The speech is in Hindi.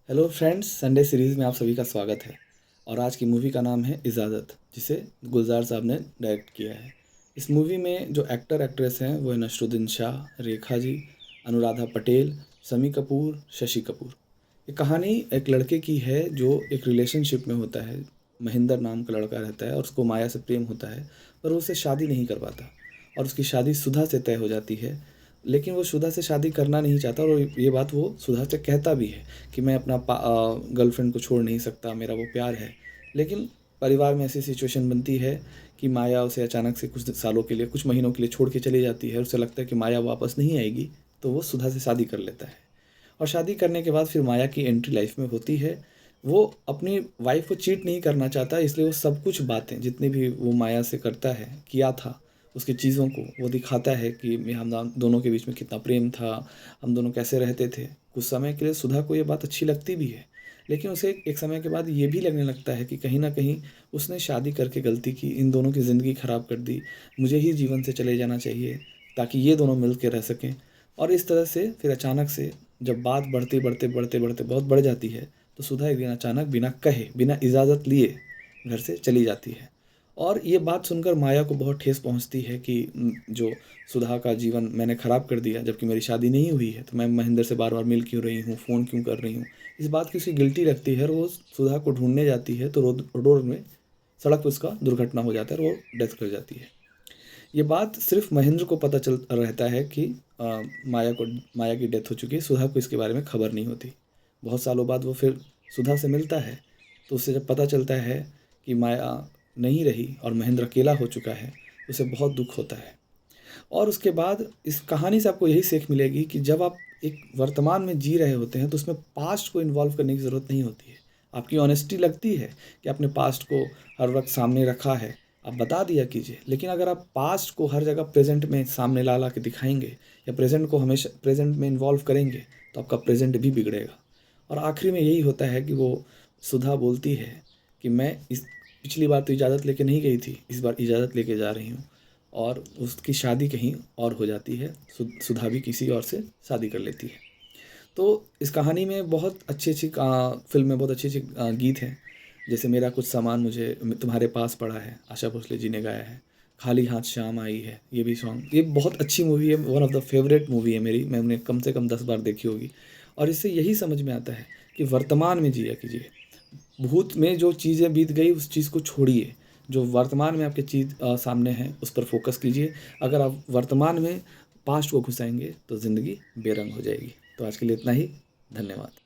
हेलो फ्रेंड्स, संडे सीरीज़ में आप सभी का स्वागत है। और आज की मूवी का नाम है इजाज़त, जिसे गुलजार साहब ने डायरेक्ट किया है। इस मूवी में जो एक्टर एक्ट्रेस हैं वो है नसरुद्दीन शाह, रेखा जी, अनुराधा पटेल, शम्मी कपूर, शशि कपूर। ये कहानी एक लड़के की है जो एक रिलेशनशिप में होता है। महेंद्र नाम का लड़का रहता है और उसको माया से प्रेम होता है, पर वो उससे शादी नहीं कर पाता और उसकी शादी सुधा से तय हो जाती है। लेकिन वो सुधा से शादी करना नहीं चाहता और ये बात वो सुधा से कहता भी है कि मैं अपना गर्लफ्रेंड को छोड़ नहीं सकता, मेरा वो प्यार है। लेकिन परिवार में ऐसी सिचुएशन बनती है कि माया उसे अचानक से कुछ सालों के लिए, कुछ महीनों के लिए छोड़ के चली जाती है। उसे लगता है कि माया वापस नहीं आएगी, तो वो सुधा से शादी कर लेता है। और शादी करने के बाद फिर माया की एंट्री लाइफ में होती है। वो अपनी वाइफ को चीट नहीं करना चाहता, इसलिए वो सब कुछ बातें जितनी भी वो माया से करता है, किया था, उसकी चीज़ों को वो दिखाता है कि हम दोनों के बीच में कितना प्रेम था, हम दोनों कैसे रहते थे। कुछ समय के लिए सुधा को ये बात अच्छी लगती भी है, लेकिन उसे एक समय के बाद ये भी लगने लगता है कि कहीं ना कहीं उसने शादी करके गलती की, इन दोनों की ज़िंदगी ख़राब कर दी, मुझे ही जीवन से चले जाना चाहिए ताकि ये दोनों मिल के रह सकें। और इस तरह से फिर अचानक से जब बात बढ़ते बढ़ते बढ़ते बढ़ते बहुत बढ़ जाती है, तो सुधा एक दिन अचानक बिना कहे, बिना इजाज़त लिए घर से चली जाती है। और ये बात सुनकर माया को बहुत ठेस पहुंचती है कि जो सुधा का जीवन मैंने ख़राब कर दिया, जबकि मेरी शादी नहीं हुई है, तो मैं महेंद्र से बार बार मिल क्यों रही हूँ, फ़ोन क्यों कर रही हूँ। इस बात की उसे गिल्टी लगती है और वो सुधा को ढूंढने जाती है, तो रोड में सड़क पर उसका दुर्घटना हो जाता है और वो डेथ कर जाती है। ये बात सिर्फ महेंद्र को पता चल रहता है कि माया की डेथ हो चुकी है। सुधा को इसके बारे में खबर नहीं होती। बहुत सालों बाद वो फिर सुधा से मिलता है, तो उससे जब पता चलता है कि माया नहीं रही और महेंद्र अकेला हो चुका है, उसे बहुत दुख होता है। और उसके बाद इस कहानी से आपको यही सीख मिलेगी कि जब आप एक वर्तमान में जी रहे होते हैं, तो उसमें पास्ट को इन्वॉल्व करने की ज़रूरत नहीं होती है। आपकी ऑनेस्टी लगती है कि आपने पास्ट को हर वक्त सामने रखा है, आप बता दिया कीजिए। लेकिन अगर आप पास्ट को हर जगह प्रेजेंट में सामने ला ला के दिखाएंगे या प्रेजेंट को हमेशा प्रेजेंट में इन्वॉल्व करेंगे, तो आपका प्रेजेंट भी बिगड़ेगा। और आखिरी में यही होता है कि वो सुधा बोलती है कि मैं इस पिछली बार तो इजाज़त लेके नहीं गई थी, इस बार इजाज़त लेके जा रही हूँ। और उसकी शादी कहीं और हो जाती है, सुधा भी किसी और से शादी कर लेती है। तो इस कहानी में बहुत अच्छी-अच्छी फ़िल्म में बहुत अच्छी-अच्छी गीत हैं। जैसे मेरा कुछ सामान मुझे तुम्हारे पास पड़ा है, आशा भोसले जी ने गाया है। खाली हाथ शाम आई है, ये भी सॉन्ग, ये बहुत अच्छी मूवी है, one of the favourite movie है मेरी। मैंने कम से कम 10 बार देखी होगी। और इससे यही समझ में आता है कि वर्तमान में जिया कीजिए। भूत में जो चीज़ें बीत गई उस चीज़ को छोड़िए। जो वर्तमान में आपकी चीज़ सामने है उस पर फ़ोकस कीजिए। अगर आप वर्तमान में पास्ट को घुसाएँगे तो ज़िंदगी बेरंग हो जाएगी। तो आज के लिए इतना ही। धन्यवाद।